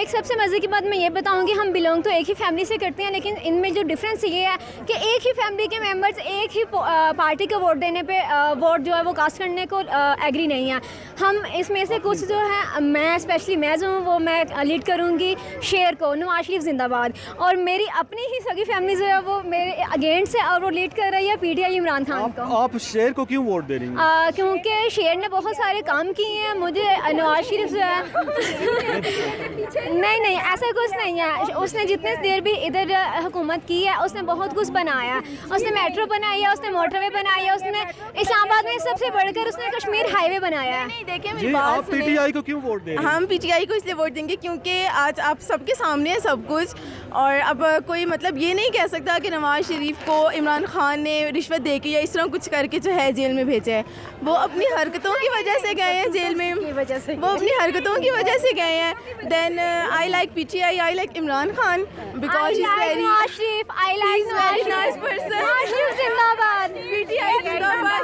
एक सबसे मज़े की बात मैं ये बताऊंगी, हम बिलोंग तो एक ही फैमिली से करते हैं, लेकिन इनमें जो डिफरेंस ये है कि एक ही फैमिली के मेंबर्स एक ही पार्टी को वोट देने पे वोट जो है वो कास्ट करने को एग्री नहीं है। हम इसमें से कुछ जो है, मैं स्पेशली मैं जो हूँ वो मैं लीड करूँगी शेर को, नवाज शरीफ जिंदाबाद, और मेरी अपनी ही सगी फैमिली जो है वो मेरे अगेंस्ट है और वो लीड कर रही है PTI इमरान खान को। आप शेर को क्यों वोट दे रही हैं? क्योंकि शेर ने बहुत सारे काम किए हैं, मुझे नवाज शरीफ जो है नहीं ऐसा कुछ नहीं है, उसने जितने देर भी इधर हुकूमत की है उसने बहुत कुछ बनाया है, उसने मेट्रो बनाई है, उसने मोटरवे बनाई है, उसने इस्लामाबाद में सबसे बढ़कर उसने कश्मीर हाईवे बनाया है। नहीं देखिए जी, आप PTI को क्यों वोट दे रहे हैं? हम PTI को इसलिए वोट देंगे क्योंकि आज आप सबके सामने है सब कुछ, और अब कोई मतलब ये नहीं कह सकता कि नवाज शरीफ को इमरान खान ने रिश्वत दे के या इस तरह कुछ करके जो है जेल में भेजा है। वो अपनी हरकतों की वजह से गए हैं जेल में, वो अपनी हरकतों की वजह से गए हैं। Then I like PTI, I like Imran Khan because he is very nice person. जिंदाबाद, PTI जिंदाबाद,